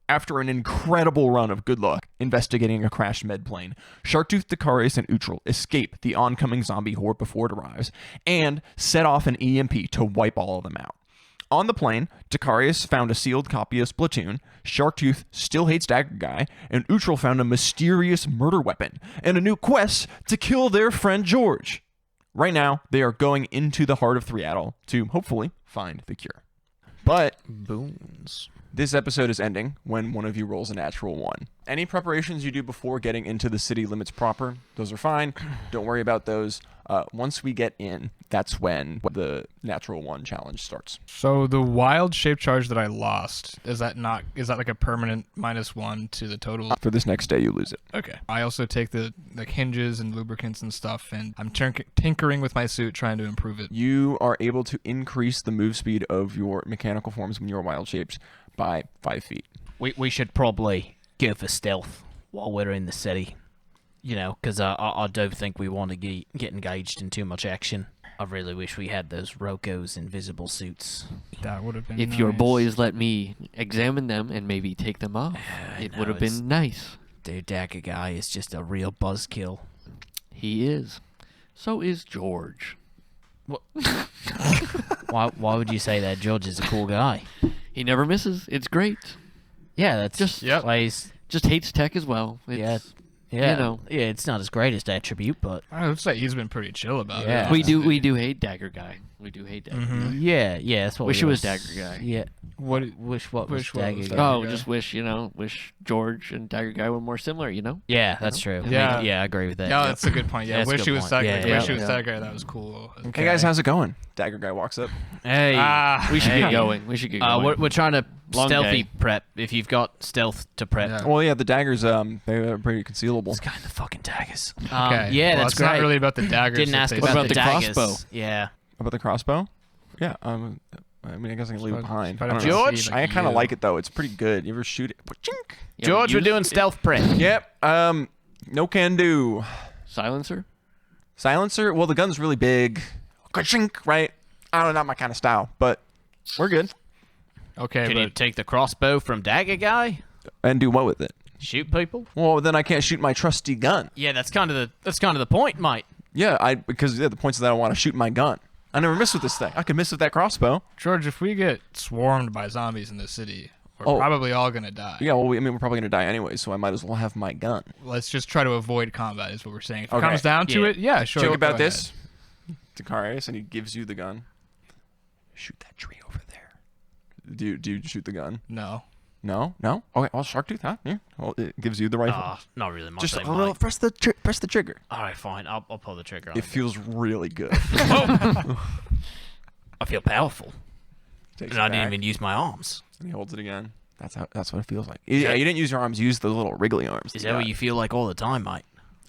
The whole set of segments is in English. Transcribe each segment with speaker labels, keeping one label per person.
Speaker 1: After an incredible run of good luck investigating a crashed med plane, Sharktooth, Dacarius, and Utral escape the oncoming zombie horde before it arrives and set off an EMP to wipe all of them out. On the plane, Dacarius found a sealed copy of Splatoon, Sharktooth still hates Dagger Guy, and Utral found a mysterious murder weapon and a new quest to kill their friend George. Right now, they are going into the heart of Threatle to hopefully find the cure. But
Speaker 2: Boons.
Speaker 1: This episode is ending when one of you rolls a natural 1. Any preparations you do before getting into the city limits proper, those are fine. Don't worry about those. Once we get in, that's when the natural 1 challenge starts.
Speaker 3: So the wild shape charge that I lost, is that like a permanent -1 to the total?
Speaker 1: For this next day, you lose it.
Speaker 3: Okay. I also take the hinges and lubricants and stuff, and I'm tinkering with my suit trying to improve it.
Speaker 1: You are able to increase the move speed of your mechanical forms when you're wild shapes by 5 feet.
Speaker 2: We should probably go for stealth while we're in the city. You know, because I don't think we want to get engaged in too much action. I really wish we had those Roko's invisible suits.
Speaker 3: That would have been
Speaker 4: If
Speaker 3: nice.
Speaker 4: your boys let me examine them and maybe take them off, it would have been nice.
Speaker 2: Dude, Dagger Guy is just a real buzzkill.
Speaker 4: He is. So is George.
Speaker 2: What? Why would you say that? George is a cool guy.
Speaker 4: He never misses. It's great.
Speaker 2: Yeah, that's
Speaker 4: Just-
Speaker 3: Yep.
Speaker 2: plays.
Speaker 4: Just hates tech as well. It's,
Speaker 2: Yeah,
Speaker 4: you know.
Speaker 2: yeah, it's not his greatest attribute, but
Speaker 3: I would say he's been pretty chill about
Speaker 2: Yeah.
Speaker 3: it.
Speaker 4: We do hate Dagger Guy. We do hate Dagger Guy.
Speaker 2: yeah, that's what.
Speaker 4: Wish
Speaker 2: we
Speaker 4: it was
Speaker 2: were-
Speaker 4: Dagger Guy.
Speaker 2: Yeah,
Speaker 3: What?
Speaker 2: wish what
Speaker 3: Wish
Speaker 2: was
Speaker 3: what
Speaker 2: Dagger
Speaker 3: was
Speaker 2: Guy.
Speaker 3: Dagger
Speaker 4: Oh,
Speaker 3: Guy.
Speaker 4: just wish George and Dagger Guy were more similar, you know?
Speaker 2: Yeah, that's true.
Speaker 3: Yeah.
Speaker 2: Yeah, I agree with that.
Speaker 3: No,
Speaker 2: yeah.
Speaker 3: that's a good point. Yeah,
Speaker 2: That's a
Speaker 3: wish
Speaker 2: good
Speaker 3: he was
Speaker 2: point.
Speaker 3: that
Speaker 2: Yeah,
Speaker 3: guy.
Speaker 2: yeah,
Speaker 3: Wish he was
Speaker 4: yeah.
Speaker 3: that guy. That was cool.
Speaker 1: Hey guys, how's it going? Dagger Guy walks up.
Speaker 2: Hey,
Speaker 4: We should
Speaker 2: hey.
Speaker 4: get going. We should get going.
Speaker 2: We're trying to
Speaker 4: Long
Speaker 2: stealthy
Speaker 4: day.
Speaker 2: prep. If you've got stealth to prep,
Speaker 3: Yeah.
Speaker 1: Well, yeah, the daggers, they're pretty concealable.
Speaker 2: it's kind of fucking daggers.
Speaker 3: Okay.
Speaker 2: Yeah,
Speaker 3: well,
Speaker 2: that's
Speaker 3: it's
Speaker 2: great.
Speaker 3: not really about the daggers.
Speaker 2: Didn't
Speaker 3: that
Speaker 2: ask
Speaker 3: they
Speaker 2: about,
Speaker 4: about
Speaker 3: say.
Speaker 2: the
Speaker 4: the
Speaker 2: daggers.
Speaker 4: crossbow?
Speaker 2: Yeah.
Speaker 1: About the crossbow? Yeah, I mean, I guess I can leave it
Speaker 3: If I-
Speaker 1: behind.
Speaker 3: if I
Speaker 1: I
Speaker 3: don't
Speaker 1: don't know.
Speaker 2: George?
Speaker 3: see,
Speaker 1: I kind of
Speaker 3: you-
Speaker 1: like it, though. It's pretty good. You ever shoot it? Chink.
Speaker 4: Yeah,
Speaker 2: George, we're
Speaker 4: use
Speaker 2: doing
Speaker 4: it.
Speaker 2: stealth prep.
Speaker 1: Yep. No can do.
Speaker 4: Silencer?
Speaker 1: Silencer? Well, the gun's really big. Chink, right? I don't know, not my kind of style, but we're good.
Speaker 3: Okay,
Speaker 2: Can you
Speaker 3: but
Speaker 2: take the crossbow from Dagger Guy?
Speaker 1: And do what with it?
Speaker 2: Shoot people?
Speaker 1: Well, then I can't shoot my trusty gun.
Speaker 2: Yeah, that's kind of the point, mate.
Speaker 1: Yeah, because the point is that I want to shoot my gun. I never miss with this thing. I could miss with that crossbow.
Speaker 3: George, if we get swarmed by zombies in the city, we're
Speaker 1: Oh.
Speaker 3: probably all gonna die.
Speaker 1: Yeah, well, I mean, we're probably gonna die anyway, so I might as well have my gun.
Speaker 3: Let's just try to avoid combat. Is what we're saying. If it
Speaker 1: Okay.
Speaker 3: comes down to
Speaker 2: Yeah.
Speaker 3: it, yeah, sure.
Speaker 1: Think
Speaker 3: go
Speaker 1: about
Speaker 3: ahead.
Speaker 1: this, Dacarius, and he gives you the gun. Shoot that tree over there. Do you shoot the gun?
Speaker 3: No.
Speaker 1: No. Okay. Well, Sharktooth, huh? Yeah. Well, it gives you the rifle.
Speaker 2: Not really much.
Speaker 1: Just
Speaker 2: they
Speaker 1: a little.
Speaker 2: might.
Speaker 1: Press the trigger.
Speaker 2: All right, fine. I'll pull the trigger. on
Speaker 1: It feels really good.
Speaker 2: I feel powerful,
Speaker 1: Takes
Speaker 2: and
Speaker 1: it
Speaker 2: I didn't
Speaker 1: back,
Speaker 2: even use my arms.
Speaker 1: and he holds it again. That's what it feels like. Yeah, you didn't use your arms. You used the little wriggly arms.
Speaker 2: Is that what you feel like all the time, mate?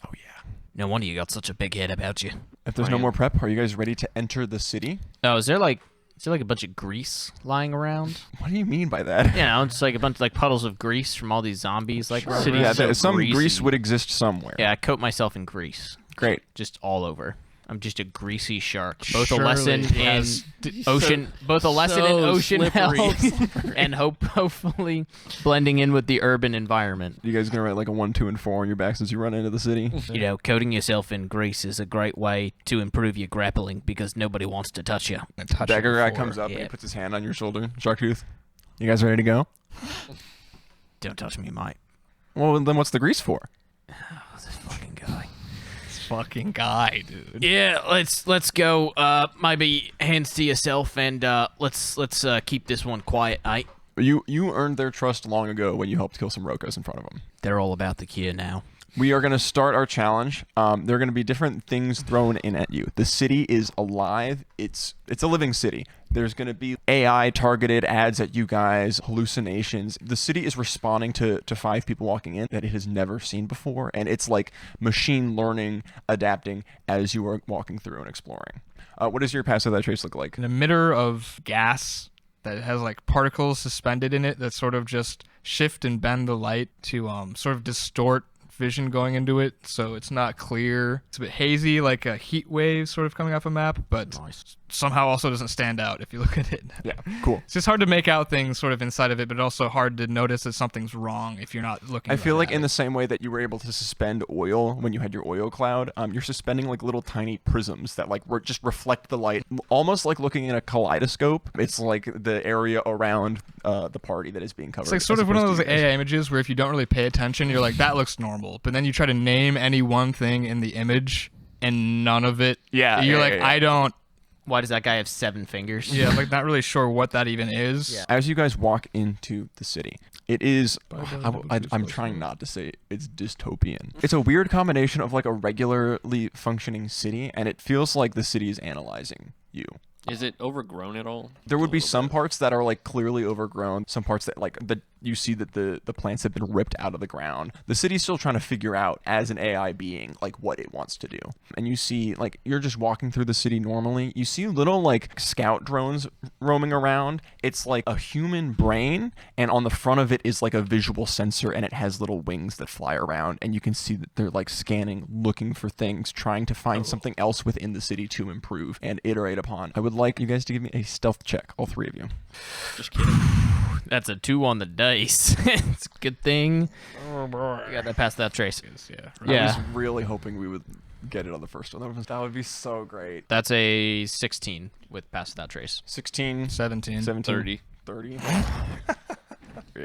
Speaker 1: Oh yeah.
Speaker 2: No wonder you got such a big head about you.
Speaker 1: If there's no more prep, are you guys ready to enter the city?
Speaker 2: Oh, is there like a bunch of grease lying around?
Speaker 1: What do you mean by that?
Speaker 2: You know, it's like a bunch of like puddles of grease from all these zombies. Like, running
Speaker 4: City's
Speaker 2: around.
Speaker 1: Yeah,
Speaker 4: so
Speaker 1: some
Speaker 4: greasy.
Speaker 1: grease would exist somewhere.
Speaker 2: Yeah, I coat myself in grease,
Speaker 1: Great.
Speaker 2: just all over. I'm just a greasy shark. Both
Speaker 3: Surely
Speaker 2: a lesson
Speaker 3: he
Speaker 2: in
Speaker 3: has-
Speaker 2: ocean, both a lesson in
Speaker 4: so
Speaker 2: ocean
Speaker 4: slippery.
Speaker 2: health, and hopefully blending in with the urban environment.
Speaker 1: You guys gonna write like a 1, 2, and 4 on your backs as you run into the city?
Speaker 2: You know, coating yourself in grease is a great way to improve your grappling because nobody wants to touch you.
Speaker 3: I touched it
Speaker 1: Dagger guy
Speaker 3: before.
Speaker 1: comes up and
Speaker 2: Yeah.
Speaker 1: he puts his hand on your shoulder. Sharktooth, you guys ready to go?
Speaker 2: Don't touch me, mate.
Speaker 1: Well, then what's the grease for?
Speaker 2: This fucking guy.
Speaker 3: This fucking guy, dude.
Speaker 2: Yeah, let's go. Maybe hands to yourself, and let's keep this one quiet, mate.
Speaker 1: You earned their trust long ago when you helped kill some Rokos in front of them.
Speaker 2: They're all about the cure now.
Speaker 1: We are going to start our challenge. There are going to be different things thrown in at you. The city is alive. It's a living city. There's going to be AI targeted ads at you guys, hallucinations. The city is responding to 5 people walking in that it has never seen before, and it's like machine learning, adapting as you are walking through and exploring. What does your passive that trace look like?
Speaker 3: An emitter of gas that has like particles suspended in it that sort of just shift and bend the light to sort of distort vision going into it, so it's not clear. It's a bit hazy, like a heat wave sort of coming off a map, but somehow also doesn't stand out if you look at it.
Speaker 1: Yeah, cool.
Speaker 3: It's just hard to make out things sort of inside of it, but also hard to notice that something's wrong if you're not looking.
Speaker 1: I feel
Speaker 3: right
Speaker 1: like
Speaker 3: at
Speaker 1: in
Speaker 3: it.
Speaker 1: the same way that you were able to suspend oil when you had your oil cloud, you're suspending like little tiny prisms that like just reflect the light, almost like looking in a kaleidoscope. It's like the area around the party that is being covered.
Speaker 3: It's like sort of one of those AI images where if you don't really pay attention, you're like, that looks normal. But then you try to name any one thing in the image and none of it.
Speaker 1: Yeah,
Speaker 3: You're
Speaker 1: yeah,
Speaker 3: like,
Speaker 1: yeah.
Speaker 3: I don't.
Speaker 2: Why does that guy have 7 fingers?
Speaker 3: Yeah, I'm like not really sure what that even is.
Speaker 2: Yeah.
Speaker 1: As you guys walk into the city, it is, I'm trying not to say it's dystopian. It's a weird combination of like a regularly functioning city, and it feels like the city is analyzing you.
Speaker 4: Is it overgrown at all?
Speaker 1: There would be
Speaker 4: A little
Speaker 1: some
Speaker 4: bit.
Speaker 1: parts that are like clearly overgrown, some parts that like you see that the plants have been ripped out of the ground. The city's still trying to figure out as an AI being like what it wants to do. And you see like you're just walking through the city normally. You see little like scout drones roaming around. It's like a human brain, and on the front of it is like a visual sensor, and it has little wings that fly around, and you can see that they're like scanning, looking for things, trying to find something else within the city to improve and iterate upon. I would like you guys to give me a stealth check, all 3 of you.
Speaker 4: Just kidding.
Speaker 2: That's a 2 on the dice. It's a good thing.
Speaker 3: Oh boy.
Speaker 2: You got that past that trace.
Speaker 3: Yeah.
Speaker 2: Yeah.
Speaker 1: I was really hoping we would get it on the first one. That would be so great.
Speaker 2: That's a 16 with past that trace.
Speaker 1: 16,
Speaker 3: 17.
Speaker 1: 17, 30.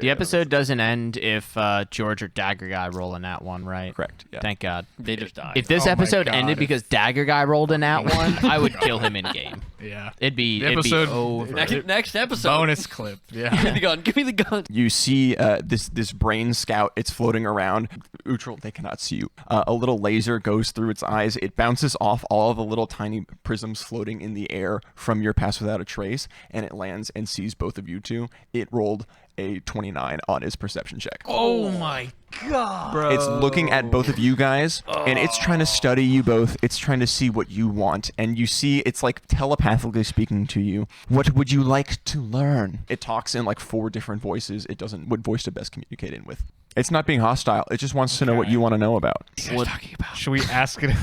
Speaker 2: The episode doesn't end if George or Dagger Guy roll in that one, right?
Speaker 1: Correct. Yeah.
Speaker 2: Thank God.
Speaker 4: They just died.
Speaker 2: If this
Speaker 3: Oh my
Speaker 2: episode
Speaker 3: God.
Speaker 2: ended because Dagger Guy rolled in that one, I would kill him in game.
Speaker 3: Yeah.
Speaker 2: It'd be
Speaker 3: The episode-
Speaker 2: over.
Speaker 4: next episode.
Speaker 3: Bonus clip.
Speaker 4: Give me
Speaker 3: Yeah.
Speaker 4: the gun. Give me the gun.
Speaker 1: You see this brain scout. It's floating around. Neutral. They cannot see you. A little laser goes through its eyes. It bounces off all of the little tiny prisms floating in the air from your pass without a trace, and it lands and sees both of you two. It rolled a 29 on his perception check.
Speaker 2: Oh my God.
Speaker 3: Bro.
Speaker 1: It's looking at both of you guys, and it's trying to study you both. It's trying to see what you want, and you see it's like telepathically speaking to you. What would you like to learn? It talks in like 4 different voices. It doesn't what voice to best communicate in with. It's not being hostile. It just wants to know what you want to know about.
Speaker 4: What talking about?
Speaker 3: Should we ask it?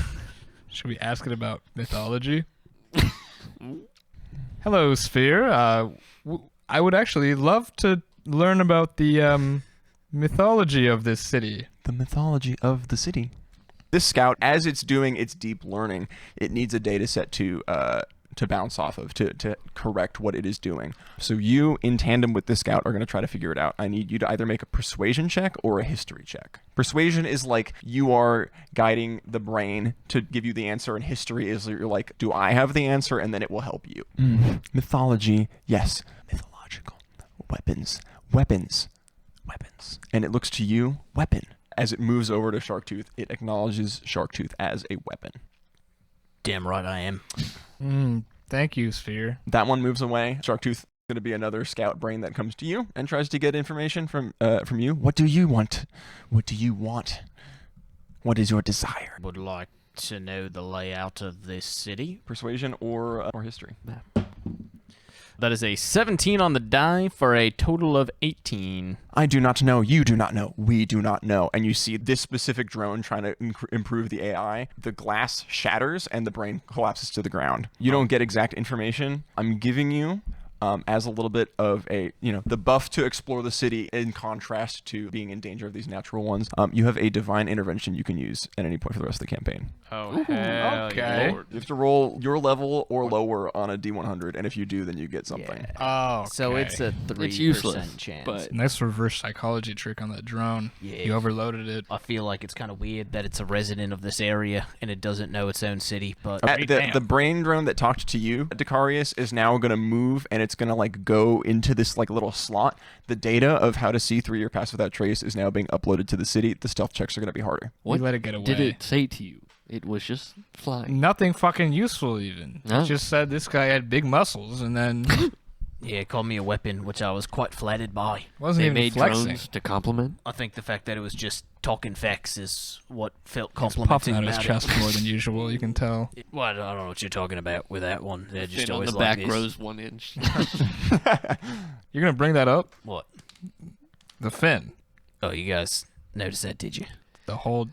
Speaker 3: Should we ask it about mythology? Hello, Sphere. I would actually love to learn about the mythology of this city.
Speaker 1: The mythology of the city. This scout, as it's doing its deep learning, it needs a data set to bounce off of to correct what it is doing. So you, in tandem with the scout, are going to try to figure it out. I need you to either make a persuasion check or a history check. Persuasion is like you are guiding the brain to give you the answer, and history is you're like, do I have the answer? And then it will help you. Mythology, yes. Mythological. Weapons. And it looks to you, weapon. As it moves over to Sharktooth, it acknowledges Sharktooth as a weapon.
Speaker 2: Damn right I am.
Speaker 3: Thank you, Sphere.
Speaker 1: That one moves away. Sharktooth is going to be another scout brain that comes to you and tries to get information from you. What do you want? What do you want? What is your desire?
Speaker 2: Would like to know the layout of this city.
Speaker 1: Persuasion or history?
Speaker 2: That is a 17 on the die for a total of 18.
Speaker 1: I do not know. You do not know. We do not know. And you see this specific drone trying to improve the AI. The glass shatters and the brain collapses to the ground. You don't get exact information. I'm giving you as a little bit of a, the buff to explore the city in contrast to being in danger of these natural ones. You have a divine intervention you can use at any point for the rest of the campaign.
Speaker 2: Oh, hell
Speaker 3: okay.
Speaker 2: Lord.
Speaker 1: You have to roll your level or lower on a D100, and if you do, then you get something.
Speaker 3: Oh,
Speaker 2: So it's a 3%
Speaker 4: It's useless,
Speaker 2: chance.
Speaker 4: but
Speaker 3: nice reverse psychology trick on that drone.
Speaker 2: Yeah.
Speaker 3: You overloaded it.
Speaker 2: I feel like it's kind of weird that it's a resident of this area and it doesn't know its own city, but
Speaker 1: The brain drone that talked to you, Dicarius, is now going to move, and it's going to like go into this like little slot. The data of how to see through your pass without trace is now being uploaded to the city. The stealth checks are going to be harder.
Speaker 3: We let it get away.
Speaker 4: did it say to you? It was just flying.
Speaker 3: Nothing fucking useful even.
Speaker 4: No.
Speaker 3: It just said this guy had big muscles, and then
Speaker 2: yeah, it called me a weapon, which I was quite flattered by.
Speaker 3: wasn't
Speaker 4: They
Speaker 3: even
Speaker 4: made
Speaker 3: flexing.
Speaker 4: drones to compliment.
Speaker 2: I think the fact that it was just talking facts is what felt
Speaker 3: He's puffing
Speaker 2: complimenting
Speaker 3: out his
Speaker 2: about
Speaker 3: chest more than usual. You can tell.
Speaker 2: it. Well, I don't know what you're talking about with that one. They're just
Speaker 4: Thin on
Speaker 2: always
Speaker 4: the
Speaker 2: like
Speaker 4: back
Speaker 2: this.
Speaker 4: rows 1 inch.
Speaker 3: You're gonna bring that up?
Speaker 2: What?
Speaker 3: The fin.
Speaker 2: Oh, you guys noticed that, did you?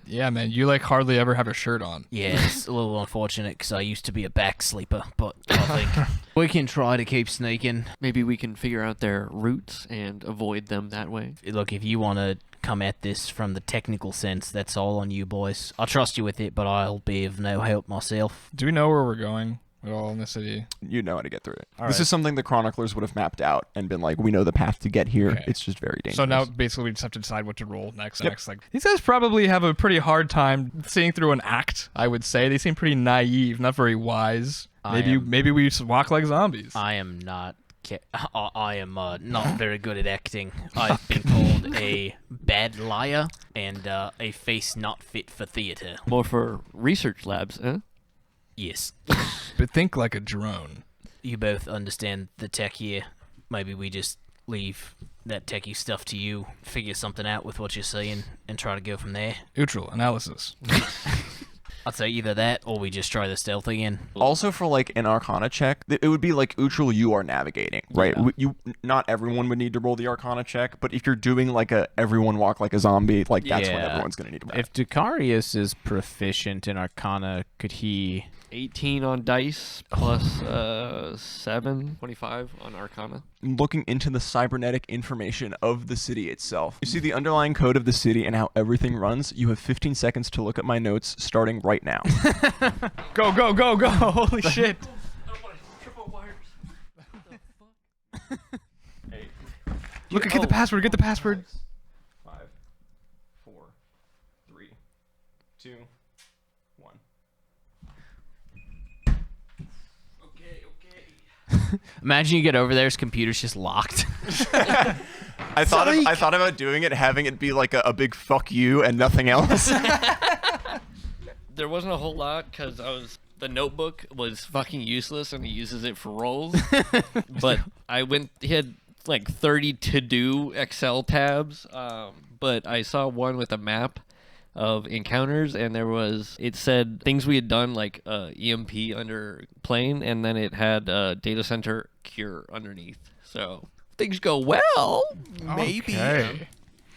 Speaker 3: Yeah, man, you like hardly ever have a shirt on.
Speaker 2: Yeah, it's a little unfortunate because I used to be a back sleeper, but I think we can try to keep sneaking.
Speaker 4: Maybe we can figure out their routes and avoid them that way.
Speaker 2: Look, if you want to come at this from the technical sense, that's all on you, boys. I trust you with it, but I'll be of no help myself.
Speaker 3: Do we know where we're going at all in the city?
Speaker 1: You know how to get through it.
Speaker 3: All
Speaker 1: This
Speaker 3: right.
Speaker 1: is something the chroniclers would have mapped out and been like, we know the path to get here.
Speaker 3: Okay.
Speaker 1: It's just very dangerous.
Speaker 3: So now basically we just have to decide what to roll next.
Speaker 1: Yep.
Speaker 3: Like these guys probably have a pretty hard time seeing through an act. I would say they seem pretty naive, not very wise. Maybe we just walk like zombies.
Speaker 2: I am not. I am not very good at acting. I've been called a bad liar and a face not fit for theater.
Speaker 4: More for research labs, huh?
Speaker 2: Yes.
Speaker 3: But think like a drone.
Speaker 2: You both understand the tech here. Maybe we just leave that techie stuff to you, figure something out with what you're seeing, and try to go from there.
Speaker 3: Neutral analysis.
Speaker 2: I'd say either that, or we just try the stealth again.
Speaker 1: Also, for like an Arcana check, it would be like Utriel, you are navigating, right? Not everyone would need to roll the Arcana check, but if you're doing like a everyone walk like a zombie, like that's when
Speaker 5: Yeah.
Speaker 1: everyone's gonna need to.
Speaker 5: If Dicarius is proficient in Arcana, could he...
Speaker 4: 18 on dice plus 7, 25 on Arcana.
Speaker 1: Looking into the cybernetic information of the city itself, you see the underlying code of the city and how everything runs. You have 15 seconds to look at my notes, starting right now.
Speaker 3: Go, go, go, go! Holy shit! Look, get the password, get the password.
Speaker 1: 5, 4, 3, 2, 1.
Speaker 2: Imagine you get over there, his computer's just locked.
Speaker 1: I thought about doing it, having it be like a big fuck you and nothing else.
Speaker 4: There wasn't a whole lot because the notebook was fucking useless and he uses it for rolls. But he had like 30 to-do Excel tabs. But I saw one with a map of encounters, and it said things we had done, like EMP under plane, and then it had data center cure underneath. So things go well. Maybe.
Speaker 3: Okay.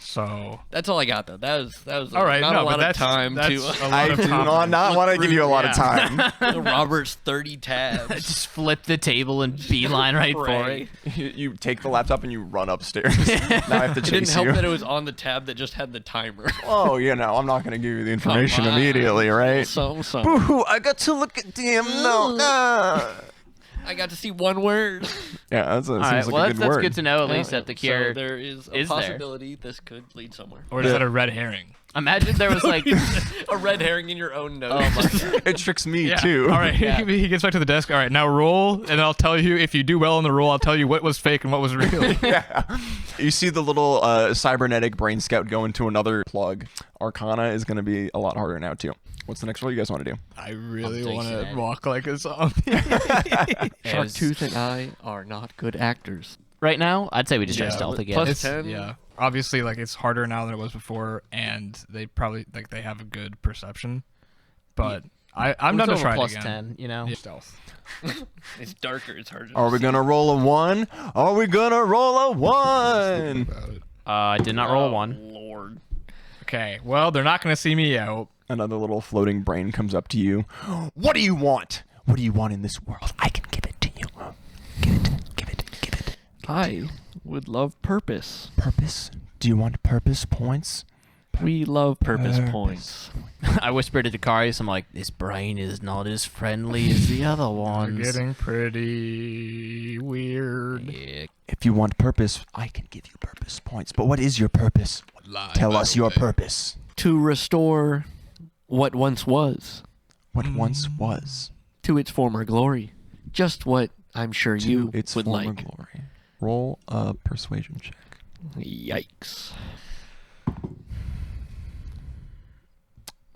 Speaker 3: So
Speaker 4: That's all I got though. That was
Speaker 3: all right,
Speaker 4: not
Speaker 3: no,
Speaker 4: a lot
Speaker 3: but
Speaker 4: of time
Speaker 3: that's
Speaker 4: to
Speaker 3: a lot
Speaker 1: I
Speaker 3: of
Speaker 1: do
Speaker 3: time.
Speaker 1: not want to give you a lot of time.
Speaker 4: Robert's 30 tabs.
Speaker 2: Just flip the table and beeline right for
Speaker 4: Pray.
Speaker 2: it.
Speaker 1: You take the laptop and you run upstairs. Now I have to
Speaker 4: It didn't
Speaker 1: chase
Speaker 4: help
Speaker 1: you.
Speaker 4: that it was on the tab that just had the timer.
Speaker 1: Oh, I'm not going to give you the information
Speaker 4: Come on.
Speaker 1: immediately, right?
Speaker 4: Some.
Speaker 1: Boo! I got to look at damn no.
Speaker 4: I got to see one word.
Speaker 1: Yeah, that seems
Speaker 2: All right,
Speaker 1: like
Speaker 2: well,
Speaker 1: a
Speaker 2: that's
Speaker 1: good word.
Speaker 2: good to know at least that the cure
Speaker 4: So there is a
Speaker 2: is there.
Speaker 4: possibility this could lead somewhere.
Speaker 3: Or is that a red herring?
Speaker 2: Imagine there was like,
Speaker 4: A red herring in your own notes.
Speaker 2: oh my
Speaker 1: It tricks me
Speaker 3: Yeah.
Speaker 1: too.
Speaker 3: All right,
Speaker 2: Yeah.
Speaker 3: he gets back to the desk. All right, now roll, and I'll tell you if you do well on the roll. I'll tell you what was fake and what was real.
Speaker 1: Yeah. You see the little cybernetic brain scout go into another plug. Arcana is going to be a lot harder now too. What's the next roll you guys want to do?
Speaker 3: I really
Speaker 2: I'm
Speaker 3: want to
Speaker 2: tasting it.
Speaker 3: walk like a zombie.
Speaker 4: Sharktooth and I are not good actors.
Speaker 2: right now, I'd say we just try
Speaker 3: Yeah,
Speaker 2: stealth
Speaker 4: but
Speaker 2: again.
Speaker 4: plus-
Speaker 3: It's,
Speaker 4: 10.
Speaker 3: yeah, obviously, like it's harder now than it was before, and they probably they have a good perception. But I'm
Speaker 2: We're
Speaker 3: down to
Speaker 2: still
Speaker 3: try
Speaker 2: plus
Speaker 3: it again.
Speaker 2: 10, you know?
Speaker 3: Yeah, stealth.
Speaker 4: It's darker. It's harder.
Speaker 1: Are we going to roll a 1? Are we going to roll a 1?
Speaker 3: About it.
Speaker 2: I did not roll a 1.
Speaker 4: Lord.
Speaker 3: Okay, well, they're not going to see me out.
Speaker 1: Another little floating brain comes up to you. What do you want? What do you want in this world? I can give it to you. Give it.
Speaker 4: I would love purpose.
Speaker 1: Purpose? Do you want purpose points?
Speaker 4: We love purpose points.
Speaker 2: I whispered to Dicarius, I'm like, this brain is not as friendly as the other
Speaker 3: They're
Speaker 2: ones.
Speaker 3: getting pretty weird.
Speaker 2: Yeah.
Speaker 1: If you want purpose, I can give you purpose points. But what is your purpose?
Speaker 3: Lie,
Speaker 1: Tell
Speaker 3: by
Speaker 1: us
Speaker 3: the
Speaker 1: your
Speaker 3: way.
Speaker 1: purpose.
Speaker 4: To restore what once was
Speaker 1: What once was.
Speaker 4: to its former glory. Just what I'm sure you
Speaker 1: Its
Speaker 4: would
Speaker 1: former
Speaker 4: like.
Speaker 1: glory. Roll a persuasion check.
Speaker 4: Yikes.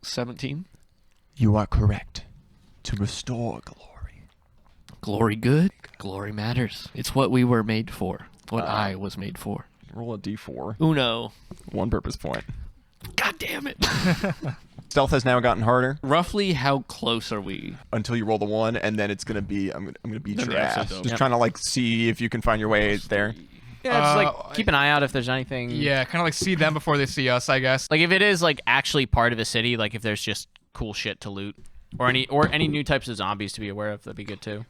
Speaker 4: 17.
Speaker 1: You are correct. To restore glory.
Speaker 4: Glory good. Glory matters. It's what we were made for. What I was made for.
Speaker 1: Roll a d4.
Speaker 4: Uno.
Speaker 1: 1 purpose point.
Speaker 4: God damn it.
Speaker 1: Stealth has now gotten harder
Speaker 4: Roughly how close are we?
Speaker 1: until you roll the 1, and then it's gonna be I'm gonna beat
Speaker 4: Then
Speaker 1: your
Speaker 4: the
Speaker 1: ass.
Speaker 4: episode's over.
Speaker 1: Just
Speaker 2: Yep.
Speaker 1: trying to like see if you can find your way there.
Speaker 2: Yeah, just like keep an eye out if there's anything.
Speaker 3: Yeah, kind of like see them before they see us, I guess.
Speaker 2: Like if it is like actually part of a city, like if there's just cool shit to loot, or any new types of zombies to be aware of, that'd be good too.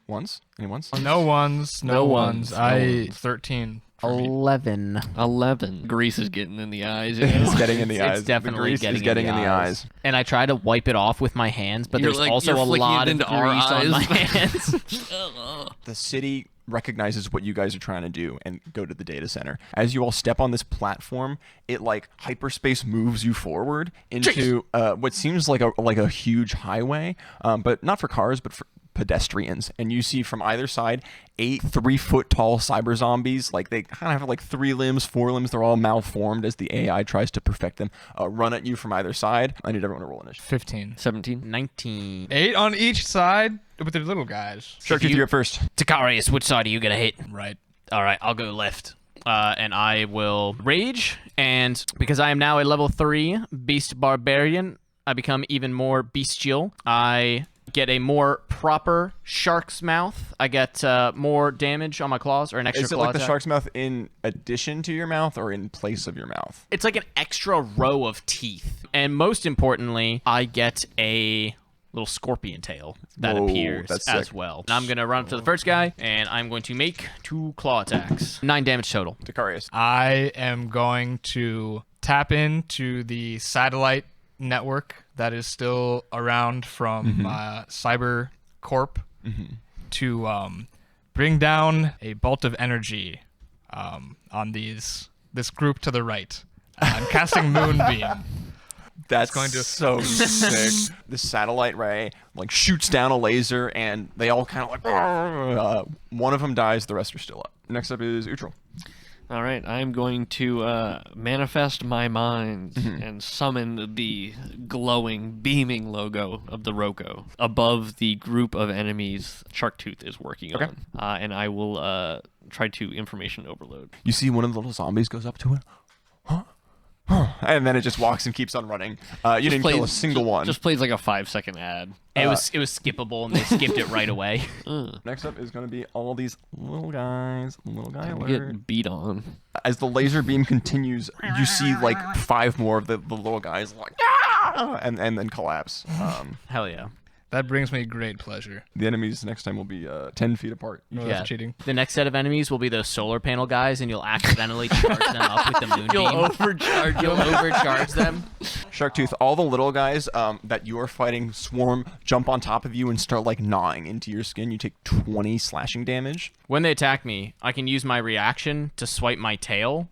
Speaker 1: Ones? Any ones?
Speaker 3: No ones.
Speaker 4: No ones.
Speaker 3: 13.
Speaker 2: 11.
Speaker 4: 11. Grease is getting in the eyes.
Speaker 1: It's getting in the eyes.
Speaker 2: It's definitely
Speaker 1: the grease is getting in the eyes.
Speaker 2: And I try to wipe it off with my hands, but
Speaker 4: You're
Speaker 2: there's
Speaker 4: like-
Speaker 2: also
Speaker 4: you're
Speaker 2: a
Speaker 4: flicking
Speaker 2: lot
Speaker 4: it
Speaker 2: of
Speaker 4: into our
Speaker 2: grease on my
Speaker 4: eyes.
Speaker 2: hands.
Speaker 1: The city recognizes what you guys are trying to do and go to the data center. As you all step on this platform, it like hyperspace moves you forward into what seems like a huge highway, but not for cars, but for pedestrians. And you see from either side 8 3-foot tall cyber zombies. Like they kind of have like 3 limbs, 4 limbs. They're all malformed as the AI tries to perfect them. Run at you from either side. I need everyone to roll initiative.
Speaker 3: 15.
Speaker 4: 17.
Speaker 2: 19.
Speaker 3: 8 on each side with their little guys.
Speaker 1: Shark, you're up first.
Speaker 2: Takarius, which side are you gonna hit?
Speaker 3: Right.
Speaker 2: All right, I'll go left. And I will rage, and because I am now a level 3 beast barbarian, I become even more bestial. I get a more proper shark's mouth. I get more damage on my claws, or an extra
Speaker 1: Is it
Speaker 2: claw
Speaker 1: like the
Speaker 2: attack.
Speaker 1: shark's mouth in addition to your mouth or in place of your mouth?
Speaker 2: It's like an extra row of teeth. And most importantly, I get a little scorpion tail that
Speaker 1: Whoa,
Speaker 2: appears
Speaker 1: that's
Speaker 2: as
Speaker 1: sick.
Speaker 2: well. And I'm going to run up to the first guy, and I'm going to make 2 claw attacks. 9 damage total.
Speaker 1: Takarius.
Speaker 3: I am going to tap into the satellite network that is still around from Cyber Corp to bring down a bolt of energy on this group to the right. I'm casting Moonbeam.
Speaker 1: That's
Speaker 3: going to-
Speaker 1: so sick. The satellite ray like shoots down a laser, and they all kind of like. One of them dies. The rest are still up. Next up is Utral.
Speaker 4: All right, I'm going to manifest my mind and summon the glowing, beaming logo of the Roko above the group of enemies Sharktooth is working on. And I will try to information overload.
Speaker 1: You see one of the little zombies goes up to it. Huh? And then it just walks and keeps on running. You didn't kill a single one.
Speaker 4: Just plays like a 5-second ad.
Speaker 2: It was skippable, and they skipped it right away.
Speaker 1: Next up is going to be all these little guys. Little guy
Speaker 4: I'm
Speaker 1: alert.
Speaker 4: getting beat on.
Speaker 1: As the laser beam continues, you see like 5 more of the little guys like and then collapse.
Speaker 2: Hell yeah.
Speaker 3: That brings me great pleasure.
Speaker 1: The enemies next time will be 10 feet apart.
Speaker 3: No,
Speaker 2: Yeah.
Speaker 3: that's cheating.
Speaker 2: The next set of enemies will be those solar panel guys, and you'll accidentally charge them up with the moonbeam.
Speaker 4: You'll overcharge.
Speaker 2: You'll overcharge them.
Speaker 1: Sharktooth, all the little guys that you are fighting swarm, jump on top of you and start like gnawing into your skin. You take 20 slashing damage.
Speaker 2: When they attack me, I can use my reaction to swipe my tail.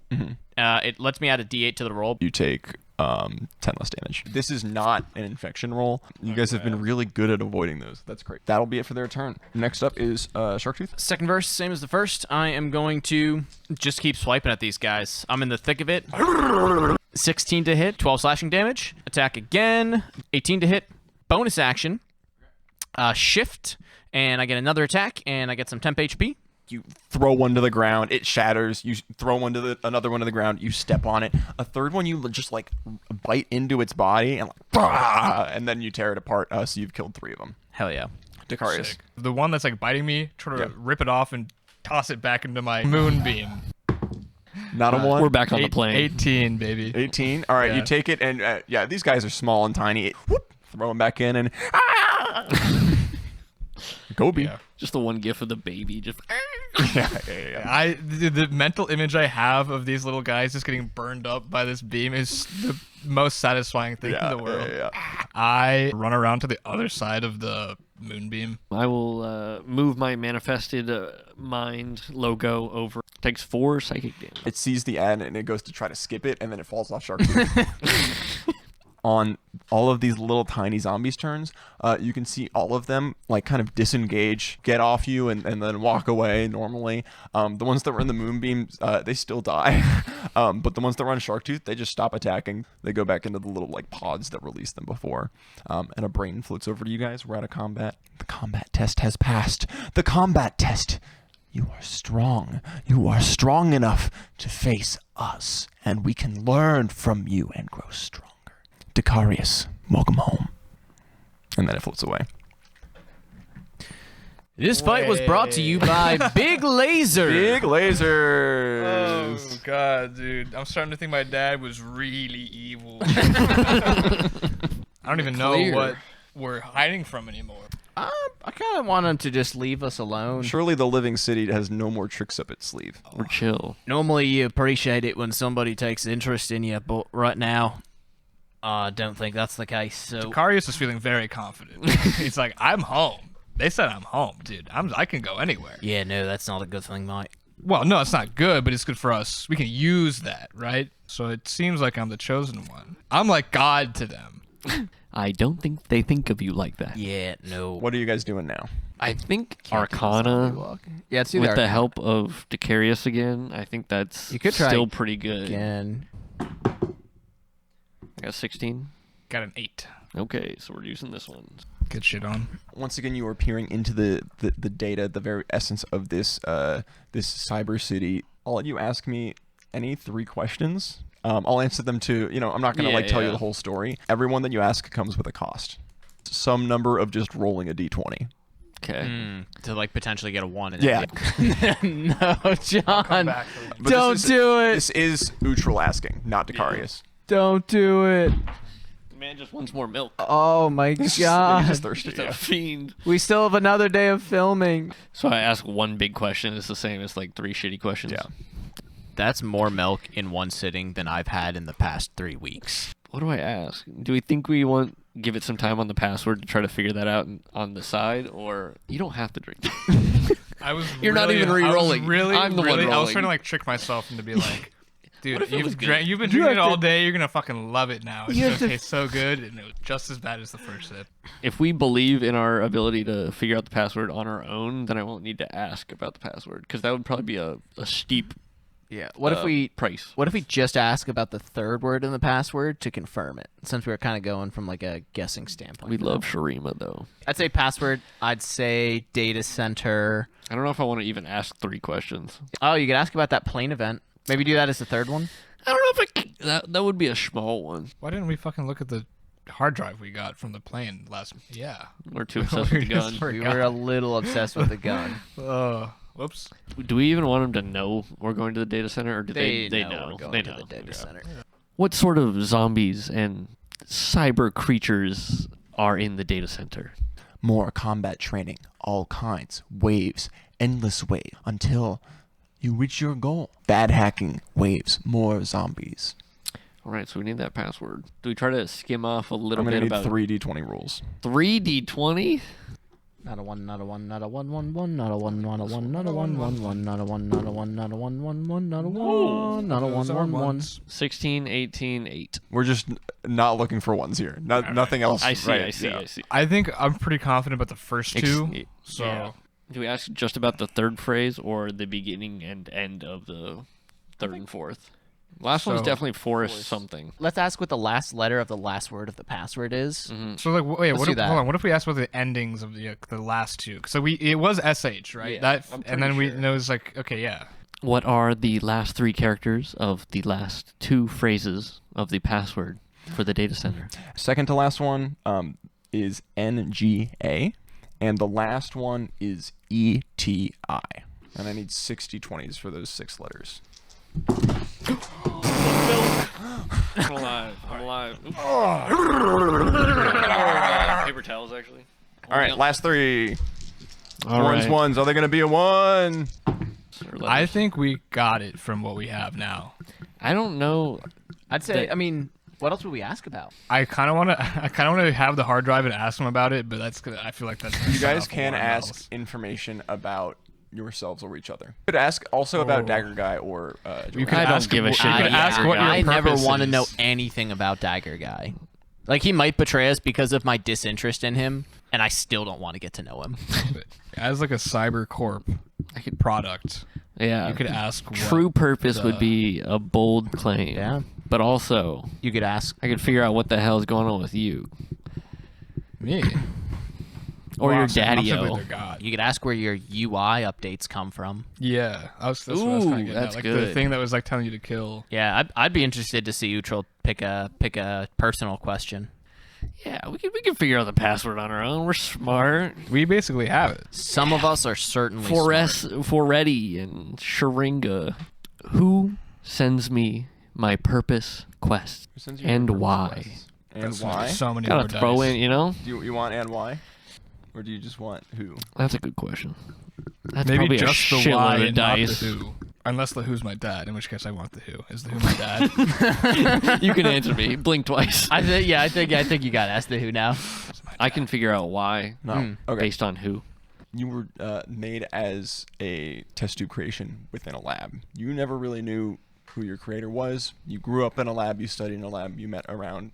Speaker 2: It lets me add a D8 to the roll.
Speaker 1: You take 10 less damage. This is not an infection roll. You guys have been really good at avoiding those. That's great. That'll be it for their turn. Next up is Sharktooth.
Speaker 2: Second verse, same as the first. I am going to just keep swiping at these guys. I'm in the thick of it. 16 to hit, 12 slashing damage. Attack again. 18 to hit. Bonus action. Shift. And I get another attack, and I get some temp HP.
Speaker 1: You throw one to the ground, it shatters. You throw another one to the ground, you step on it. A third one, you just like bite into its body and like, bah! And then you tear it apart. So you've killed 3 of them.
Speaker 2: Hell yeah.
Speaker 1: Dacarius.
Speaker 3: Sick. The one that's like biting me, try to
Speaker 1: Yeah.
Speaker 3: rip it off and toss it back into my Moonbeam.
Speaker 1: Not a one.
Speaker 4: We're back on the plane.
Speaker 3: 18, baby.
Speaker 1: 18. All right,
Speaker 3: Yeah.
Speaker 1: you take it, and yeah, these guys are small and tiny. Whoop, throw them back in, and Gobi.
Speaker 3: Yeah.
Speaker 4: Just the one gif of the baby. Just.
Speaker 3: Yeah. The mental image I have of these little guys just getting burned up by this beam is the most satisfying thing in the world.
Speaker 1: Yeah.
Speaker 3: I run around to the other side of the Moonbeam.
Speaker 4: I will move my manifested mind logo over. Takes 4 psychic damage.
Speaker 1: It sees the ad and it goes to try to skip it, and then it falls off Sharktooth. On all of these little tiny zombies' turns, you can see all of them like kind of disengage, get off you, and then walk away normally. The ones that were in the moonbeam, they still die. But the ones that were on Sharktooth, they just stop attacking. They go back into the little like pods that released them before. And a brain floats over to you guys. We're out of combat. The combat test has passed. The combat test. You are strong. You are strong enough to face us, and we can learn from you and grow stronger. Dacarius, welcome home. And then it floats away.
Speaker 2: This fight was brought to you by Big Laser.
Speaker 1: Big lasers.
Speaker 3: Oh god, dude! I'm starting to think my dad was really evil. I don't even know
Speaker 4: Clear.
Speaker 3: what we're hiding from anymore.
Speaker 2: I kind of want him to just leave us alone.
Speaker 1: Surely the living city has no more tricks up its sleeve.
Speaker 5: We're chill.
Speaker 2: Normally you appreciate it when somebody takes interest in you, but right now, I don't think that's the case. So
Speaker 3: Karius is feeling very confident. He's like, I'm home. They said I'm home, dude. I can go anywhere.
Speaker 2: yeah, no, that's not a good thing, mate.
Speaker 3: Well, no, it's not good, but it's good for us. We can use that, right? So it seems like I'm the chosen one. I'm like God to them.
Speaker 5: I don't think they think of you like that.
Speaker 2: Yeah, no.
Speaker 1: What are you guys doing now?
Speaker 5: I think Arcana,
Speaker 2: Yeah, it's
Speaker 5: with the help of Decarius again, I think that's
Speaker 2: You could try
Speaker 5: still pretty good.
Speaker 2: again.
Speaker 5: I got 16.
Speaker 3: Got an 8.
Speaker 5: Okay, so we're using this one.
Speaker 3: Good shit on.
Speaker 1: Once again, you are peering into the data, the very essence of this this cyber city. I'll let you ask me any 3 questions. I'll answer them to, I'm not going to tell you
Speaker 5: Yeah.
Speaker 1: the whole story. Everyone that you ask comes with a cost. Some number of just rolling a d20.
Speaker 5: Okay.
Speaker 2: To like potentially get a 1. And
Speaker 1: Yeah.
Speaker 2: no, John.
Speaker 3: Back.
Speaker 1: But
Speaker 2: Don't
Speaker 1: this is,
Speaker 2: do it.
Speaker 1: This is Utral asking, not Decarius.
Speaker 2: Don't do it.
Speaker 5: The man just wants more milk.
Speaker 2: Oh my
Speaker 1: He's
Speaker 2: God.
Speaker 1: just thirsty.
Speaker 5: Just a
Speaker 1: Yeah.
Speaker 5: fiend.
Speaker 2: We still have another day of filming.
Speaker 5: So I ask one big question. It's the same as like 3 shitty questions.
Speaker 1: Yeah.
Speaker 2: That's more milk in one sitting than I've had in the past 3 weeks.
Speaker 5: What do I ask? Do we think we want give it some time on the password to try to figure that out on the side, or you don't have to drink?
Speaker 3: You're
Speaker 5: not even re-rolling.
Speaker 3: Really,
Speaker 5: I'm the one
Speaker 3: really, I was
Speaker 5: rolling.
Speaker 3: trying to like trick myself into be like, dude,
Speaker 5: if it was good?
Speaker 3: you've been drinking it all day. You're gonna fucking love it now. It's gonna taste so good, and it was just as bad as the first sip.
Speaker 5: If we believe in our ability to figure out the password on our own, then I won't need to ask about the password, because that would probably be a steep
Speaker 2: Yeah. What if we
Speaker 5: price.
Speaker 2: What if we just ask about the third word in the password to confirm it? Since we were kind of going from like a guessing standpoint.
Speaker 5: We love Sharima, though.
Speaker 2: I'd say password. I'd say data center.
Speaker 5: I don't know if I want to even ask 3 questions.
Speaker 2: Oh, you could ask about that plane event. Maybe do that as the third one.
Speaker 5: I don't know if that would be a small one.
Speaker 3: Why didn't we fucking look at the hard drive we got from the plane last? Yeah.
Speaker 5: We're too obsessed with the gun.
Speaker 2: We were a little obsessed with the gun.
Speaker 3: Whoops.
Speaker 5: Do we even want them to know we're going to the data center, or do they know?
Speaker 2: We're going
Speaker 5: They
Speaker 2: to
Speaker 5: know.
Speaker 2: the data
Speaker 5: Okay.
Speaker 2: center.
Speaker 5: What sort of zombies and cyber creatures are in the data center?
Speaker 1: More combat training, all kinds, waves, endless waves, until you reach your goal. Bad hacking, waves, more zombies.
Speaker 5: All right, so we need that password. Do we try to skim off a little
Speaker 1: I'm gonna
Speaker 5: bit
Speaker 1: need
Speaker 5: about
Speaker 1: 3d20 rules.
Speaker 5: 3d20?
Speaker 2: Not a 1, not a 1, not a 1, 1, 1, not a 1, not a 1, not a 1, 1, 1, not a 1, not a 1, not a 1, 1, 1, not a 1, not a 1, 1, 1.
Speaker 5: 16, 18, 8.
Speaker 1: We're just not looking for ones here. Nothing else.
Speaker 5: I see,
Speaker 1: right,
Speaker 5: I see,
Speaker 1: yeah.
Speaker 5: I see.
Speaker 3: I think I'm pretty confident about the first two. So
Speaker 5: yeah. Do we ask just about the third phrase or the beginning and end of the third and fourth? Last one's
Speaker 3: So-
Speaker 5: definitely forest something.
Speaker 2: Let's ask what the last letter of the last word of the password is.
Speaker 3: So like, wait,
Speaker 2: Let's
Speaker 3: what
Speaker 2: do
Speaker 3: if,
Speaker 2: that.
Speaker 3: hold on. What if we ask what the endings of the last two? So it was sh, right?
Speaker 5: Yeah,
Speaker 3: That
Speaker 5: I'm
Speaker 3: and then
Speaker 5: pretty
Speaker 3: we
Speaker 5: sure.
Speaker 3: it was like, okay, yeah.
Speaker 5: What are the last 3 characters of the last 2 phrases of the password for the data center?
Speaker 1: Second to last one is NGA, and the last one is ETI. And I need 60 20s for those 6 letters.
Speaker 5: I'm alive. I'm alive. Paper towels, actually.
Speaker 1: All right, last 3.
Speaker 5: All
Speaker 1: ones,
Speaker 5: right.
Speaker 1: ones. Are they going to be a 1?
Speaker 3: I think we got it from what we have now.
Speaker 5: I don't know.
Speaker 2: I'd say, I mean, what else would we ask about?
Speaker 3: I kind of want to have the hard drive and ask them about it, but that's gonna, I feel like that's gonna
Speaker 1: You
Speaker 3: set
Speaker 1: guys
Speaker 3: off a
Speaker 1: can
Speaker 3: lot of
Speaker 1: ask
Speaker 3: bells.
Speaker 1: information about yourselves or each other. You could ask also about Dagger Guy or
Speaker 3: You
Speaker 1: Julian.
Speaker 3: could
Speaker 5: I don't
Speaker 3: ask
Speaker 5: give a
Speaker 3: you
Speaker 5: shit
Speaker 3: could
Speaker 5: about
Speaker 3: ask
Speaker 5: Dagger
Speaker 3: what your
Speaker 2: I never
Speaker 3: purpose
Speaker 2: want to
Speaker 3: is.
Speaker 2: know anything about Dagger Guy. Like, he might betray us because of my disinterest in him, and I still don't want to get to know him.
Speaker 3: As like a cyber corp product.
Speaker 5: Yeah.
Speaker 3: You could ask what
Speaker 5: True purpose would
Speaker 3: the-
Speaker 5: be a bold claim.
Speaker 2: Yeah.
Speaker 5: But also,
Speaker 2: You could ask.
Speaker 5: I could figure out what the hell is going on with you.
Speaker 3: me
Speaker 5: Or
Speaker 3: Well,
Speaker 5: your
Speaker 3: I'm simply
Speaker 5: daddy-o.
Speaker 3: their god.
Speaker 2: You could ask where your UI updates come from.
Speaker 3: Yeah, that's what I was trying to get
Speaker 5: that's
Speaker 3: at. Like
Speaker 5: good.
Speaker 3: the thing that was like telling you to kill.
Speaker 2: Yeah, I'd be interested to see Utrol pick a personal question.
Speaker 5: Yeah, we can figure out the password on our own. We're smart.
Speaker 3: We basically have it.
Speaker 2: Some of us are certainly smart.
Speaker 5: Foretti and Sharinga. Who sends me my purpose quest?
Speaker 1: Who sends you
Speaker 5: And
Speaker 1: your purpose
Speaker 5: why?
Speaker 1: quests? And
Speaker 3: That's
Speaker 1: why?
Speaker 3: So many
Speaker 5: Gotta
Speaker 3: more
Speaker 5: throw
Speaker 3: dice.
Speaker 5: in, you know?
Speaker 1: Do you want and why? Or do you just want who?
Speaker 5: That's a good question. That's
Speaker 3: Maybe
Speaker 5: probably
Speaker 3: just
Speaker 5: a
Speaker 3: the why
Speaker 5: shitload of
Speaker 3: and not the
Speaker 5: dice.
Speaker 3: who. Unless the who's my dad, in which case I want the who. Is the who my dad?
Speaker 5: You can answer me. Blink twice.
Speaker 2: I think you got to ask the who now.
Speaker 5: I can figure out why
Speaker 1: No. Okay.
Speaker 5: based on who.
Speaker 1: You were made as a test tube creation within a lab. You never really knew who your creator was. You grew up in a lab. You studied in a lab. You met around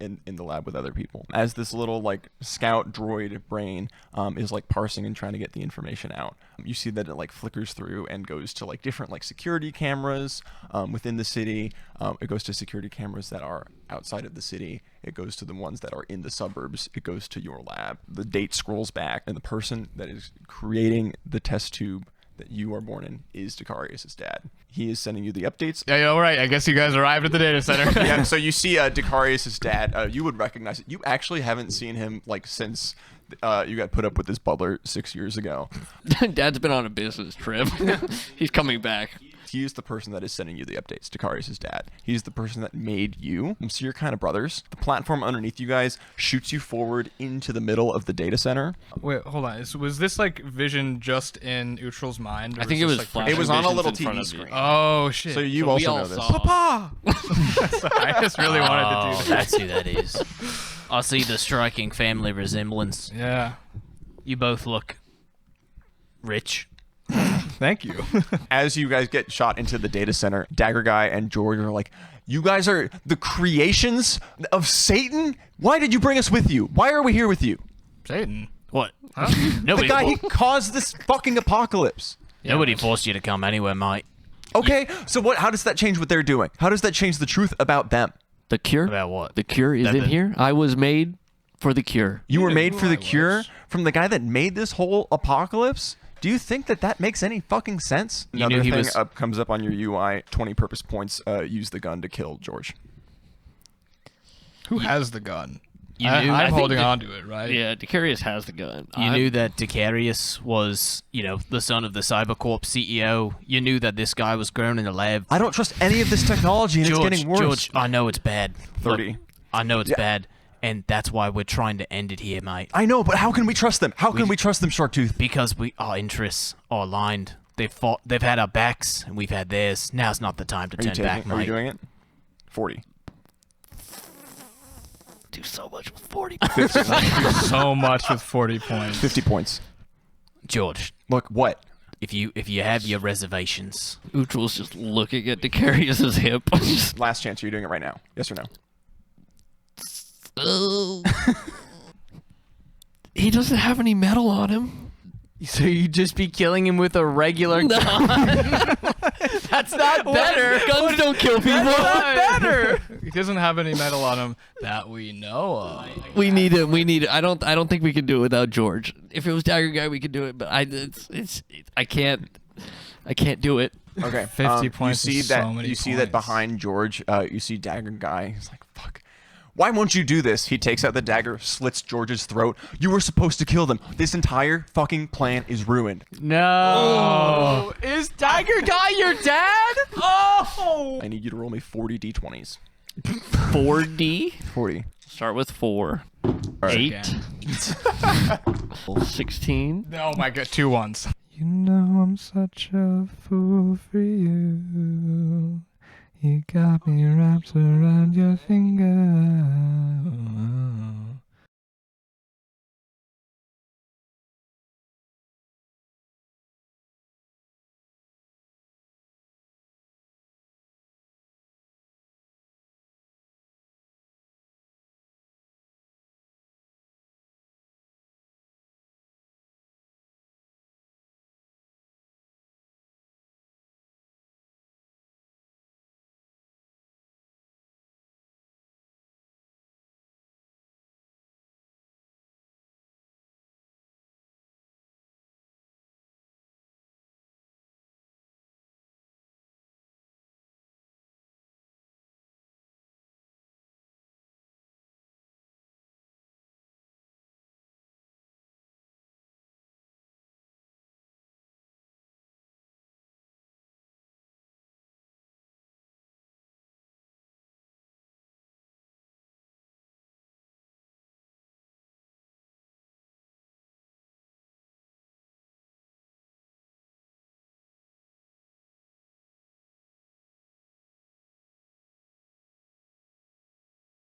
Speaker 1: in the lab with other people. As this little like scout droid brain is like parsing and trying to get the information out, you see that it like flickers through and goes to like different like security cameras within the city. It goes to security cameras that are outside of the city. It goes to the ones that are in the suburbs. It goes to your lab. The date scrolls back, and the person that is creating the test tube that you are born in is Dicarius' dad. He is sending you the updates.
Speaker 3: Yeah, all right. I guess you guys arrived at the data center.
Speaker 1: Yeah, so you see Dicarius' dad. You would recognize it. You actually haven't seen him like since you got put up with this butler 6 years ago.
Speaker 5: Dad's been on a business trip. He's coming back.
Speaker 1: He is the person that is sending you the updates, Dicarius' dad. He's the person that made you. So you're kind of brothers. The platform underneath you guys shoots you forward into the middle of the data center.
Speaker 3: Wait, hold on. Was this like vision just in Utral's mind? Or
Speaker 5: I think it
Speaker 3: this,
Speaker 5: was
Speaker 3: like,
Speaker 5: flashing
Speaker 1: It was on a
Speaker 5: visions
Speaker 1: little
Speaker 5: in front
Speaker 1: TV
Speaker 5: of you.
Speaker 1: screen.
Speaker 3: Oh shit!
Speaker 1: So you
Speaker 5: So we
Speaker 1: also
Speaker 5: all
Speaker 1: know this.
Speaker 5: saw.
Speaker 3: Papa! I just really wanted to do that.
Speaker 2: That's who that is. I see the striking family resemblance.
Speaker 3: Yeah.
Speaker 2: You both look rich.
Speaker 3: Thank you.
Speaker 1: As you guys get shot into the data center, Dagger Guy and George are like, you guys are the creations of Satan? Why did you bring us with you? Why are we here with you?
Speaker 3: Satan.
Speaker 2: What?
Speaker 1: The
Speaker 2: Nobody,
Speaker 1: guy, he caused this fucking apocalypse.
Speaker 2: nobody forced you to come anywhere, mate.
Speaker 1: Okay, so what? How does that change what they're doing? How does that change the truth about them?
Speaker 5: The cure?
Speaker 2: About what?
Speaker 5: The cure is
Speaker 2: That
Speaker 5: in
Speaker 2: the-
Speaker 5: here. I was made for the cure.
Speaker 1: You were
Speaker 3: knew
Speaker 1: made
Speaker 3: who
Speaker 1: for the
Speaker 3: I
Speaker 1: cure
Speaker 3: was.
Speaker 1: from the guy that made this whole apocalypse? Do you think that that makes any fucking sense?
Speaker 2: You
Speaker 1: Another
Speaker 2: knew he
Speaker 1: thing
Speaker 2: was-
Speaker 1: comes up on your UI, 20 purpose points, use the gun to kill George.
Speaker 3: Who has the gun?
Speaker 2: You knew- I
Speaker 3: I'm
Speaker 2: think
Speaker 3: holding
Speaker 2: that-
Speaker 3: on to it, right?
Speaker 5: Yeah, Dicarius has the gun.
Speaker 2: You knew that Dicarius was, the son of the Cybercorp CEO. You knew that this guy was grown in a lab.
Speaker 1: I don't trust any of this technology, and it's getting worse.
Speaker 2: George, I know it's bad.
Speaker 1: 30.
Speaker 2: Look, I know it's
Speaker 1: Yeah.
Speaker 2: bad, and that's why we're trying to end it here, mate.
Speaker 1: I know, but how can we trust them? How can we trust them, Sharktooth?
Speaker 2: Because our interests are aligned. They've had our backs, and we've had theirs. Now's not the time to
Speaker 1: Are you
Speaker 2: turn back,
Speaker 1: taking? Are you
Speaker 2: mate.
Speaker 1: doing it? 40.
Speaker 5: do so much with 40.
Speaker 3: So much with 40 points.
Speaker 1: 50 points.
Speaker 2: George,
Speaker 1: Look, what?
Speaker 2: if you have your reservations,
Speaker 5: Utral's just looking at Dicarius's hip.
Speaker 1: Last chance. Are you doing it right now? Yes or no?
Speaker 5: Oh. He doesn't have any metal on him.
Speaker 2: so you'd just be killing him with a regular gun. That's not better.
Speaker 5: Guns don't kill people.
Speaker 3: Better. He doesn't have any metal on him that we know of.
Speaker 5: We need him. We need it. I don't think we can do it without George. If it was Dagger Guy, we could do it. But I can't do it.
Speaker 1: Okay.
Speaker 3: 50 points
Speaker 1: You see
Speaker 3: is
Speaker 1: that?
Speaker 3: so many
Speaker 1: you see that
Speaker 3: points.
Speaker 1: behind George. You see Dagger Guy. He's like, "Fuck! Why won't you do this?" He takes out the dagger, slits George's throat. You were supposed to kill them. This entire fucking plan is ruined.
Speaker 2: No. Is Tiger Guy your dad? Oh.
Speaker 1: I need you to roll me 40 d20s.
Speaker 5: 4D.
Speaker 1: 40.
Speaker 5: Start with 4.
Speaker 1: right.
Speaker 5: 8. 16.
Speaker 3: Oh my god, 2 ones. You know I'm such a fool for you. You got me wrapped around your finger.